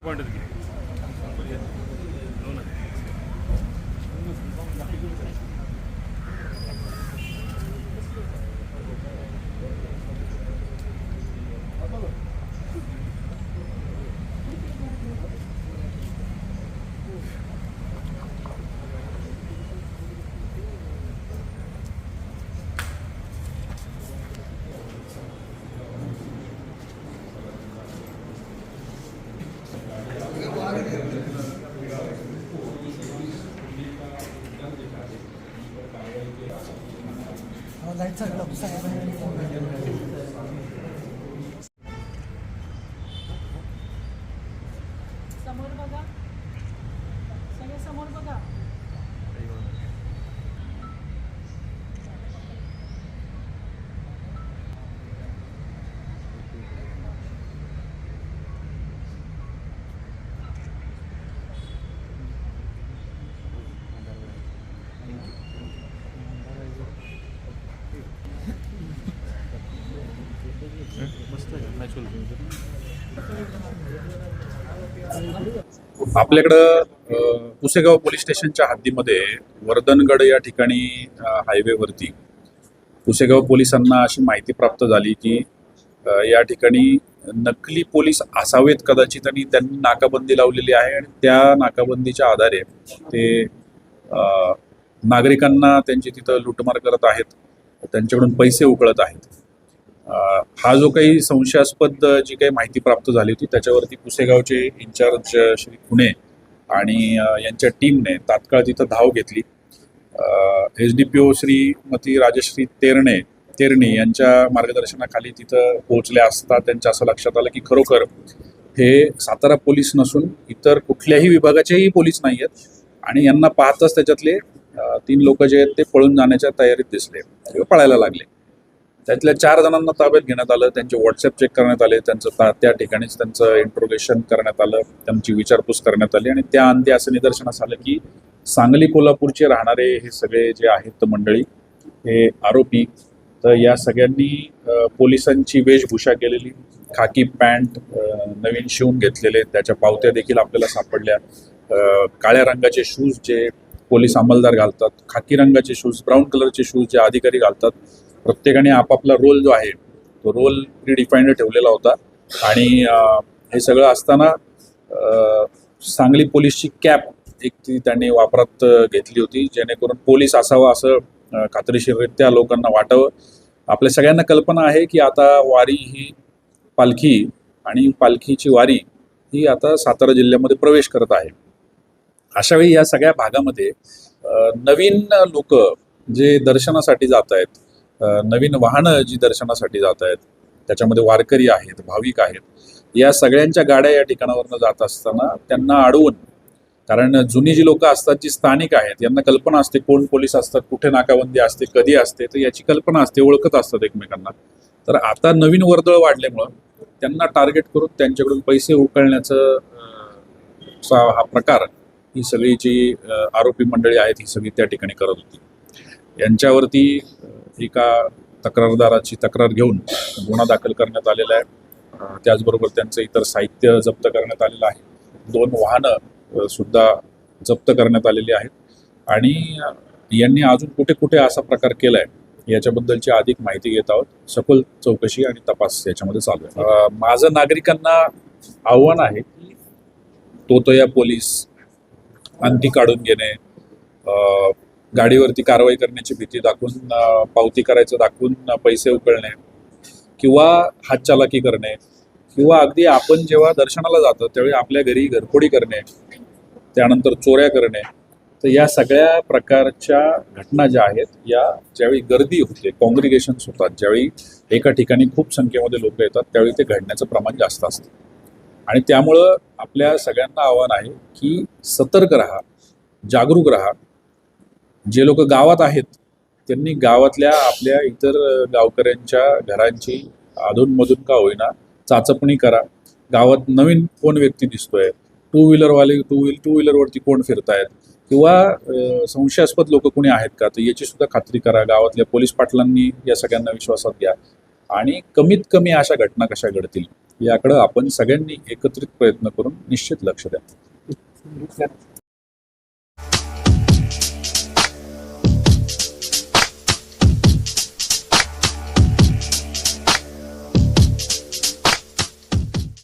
समोर बघा, सगळे समोर बघा. आपल्याकडं पुसेगाव पोलीस स्टेशनच्या हद्दीमध्ये वर्धनगड या ठिकाणी हायवेवरती पुसेगाव पोलिसांना अशी माहिती प्राप्त झाली की या ठिकाणी नकली पोलीस असावेत कदाचित आणि त्यांनी नाकाबंदी लावलेली आहे आणि त्या नाकाबंदीच्या आधारे ते नागरिकांना त्यांची तिथं लूटमार करत आहेत, त्यांच्याकडून पैसे उकळत आहेत. हा जो काही संशयास्पद जी काही माहिती प्राप्त झाली होती त्याच्यावरती पुसेगावचे इन्चार्ज श्री खुणे आणि यांच्या टीमने तात्काळ तिथं धाव घेतली. SDPO श्रीमती राजश्री तेरणी यांच्या मार्गदर्शनाखाली तिथं पोहोचल्या असता त्यांच्या असं लक्षात आलं की खरोखर हे सातारा पोलीस नसून इतर कुठल्याही विभागाचेही पोलीस नाही आहेत आणि यांना पाहताच त्याच्यातले 3 लोक जे आहेत ते पळून जाण्याच्या तयारीत दिसले किंवा पळायला लागले. त्यातल्या 4 जणांना ताब्यात घेण्यात आलं, त्यांचे व्हॉट्सअप चेक करण्यात आले, त्यांचं त्या ठिकाणीच त्यांचं इंट्रोगेशन करण्यात आलं, त्यांची विचारपूस करण्यात आली आणि त्या अंती असं निदर्शनास आलं की सांगली कोल्हापूरचे राहणारे हे सगळे जे आहेत मंडळी हे आरोपी, तर या सगळ्यांनी पोलिसांची वेशभूषा केलेली, खाकी पॅन्ट नवीन शिवून घेतलेले, त्याच्या पावत्या देखील आपल्याला सापडल्या, काळ्या रंगाचे शूज जे पोलीस अंमलदार घालतात, खाकी रंगाचे शूज, ब्राऊन कलरचे शूज जे अधिकारी घालतात. प्रत्येकाने आपापला रोल जो आहे तो रोल प्रीडिफाईंड ठेवलेला होता आणि हे सगळं असताना सांगली पोलीसची कॅप एक ती त्यांनी वापरात घेतली होती जेणेकरून पोलीस असावा असं खात्रीशीररित्या लोकांना वाटावं. आपल्या सगळ्यांना कल्पना आहे की आता वारी ही पालखी आणि पालखीची वारी ही आता सातारा जिल्ह्यामध्ये प्रवेश करत आहे. अशावेळी या सगळ्या भागामध्ये नवीन लोक जे दर्शनासाठी जात आहेत, नवीन वाहनं जी दर्शनासाठी जात आहेत, त्याच्यामध्ये वारकरी आहेत, भाविक आहेत, या सगळ्यांच्या गाड्या या ठिकाणावरनं जात असताना त्यांना अडवून, कारण जुनी जी लोक असतात जी स्थानिक आहेत यांना कल्पना असते कोण पोलीस असतात, कुठे नाकाबंदी असते, कधी असते, तर याची कल्पना असते, ओळखत असतात एकमेकांना. तर आता नवीन वर्दळ वाढल्यामुळं त्यांना टार्गेट करून त्यांच्याकडून पैसे उकळण्याचं हा प्रकार ही सगळी जी आरोपी मंडळी आहेत ही सगळी त्या ठिकाणी करत होती. यांच्यावरती एका तक्रारदाराची तक्रार घेऊन गुन्हा दाखल करण्यात आलेला आहे. त्याचबरोबर त्यांचं इतर साहित्य जप्त करण्यात आलेलं आहे. 2 वाहनं सुद्धा जप्त करण्यात आलेली आहेत आणि यांनी अजून कुठे कुठे असा प्रकार केला आहे याच्याबद्दलची अधिक माहिती घेत आहोत. सखोल चौकशी आणि तपास याच्यामध्ये चालू आहे. माझं नागरिकांना आव्हान आहे की तोतया पोलीस, अंती काढून घेणे, गाडीवरती कारवाई करण्याची भीती दाखवून, पावती करायचं दाखवून पैसे उकळणे किंवा हातचालाकी करणे किंवा अगदी आपण जेव्हा दर्शनाला जातो त्यावेळी आपल्या घरी घरफोडी करणे, त्यानंतर चोऱ्या करणे, तर या सगळ्या प्रकारच्या घटना ज्या आहेत या ज्यावेळी गर्दी होते, कॉंग्रिगेशन्स होतात, ज्यावेळी एका ठिकाणी खूप संख्येमध्ये लोक येतात त्यावेळी ते घडण्याचं प्रमाण जास्त असतं आणि त्यामुळं आपल्या सगळ्यांना आव्हान आहे की सतर्क राहा, जागरूक राहा. जे लोक गावात आहेत त्यांनी गावातल्या आपल्या इतर गावकऱ्यांच्या घरांची अधूनमधून का होईना चाचपणी करा. गावात नवीन कोण व्यक्ती दिसतोय, टू व्हीलरवरती कोण फिरतायत किंवा संशयास्पद लोक कोणी आहेत का, तर याची सुद्धा खात्री करा. गावातल्या पोलीस पाटलांनी या सगळ्यांना विश्वासात घ्या आणि कमीत कमी अशा घटना कशा घडतील याकडं आपण सगळ्यांनी एकत्रित प्रयत्न करून निश्चित लक्ष द्या.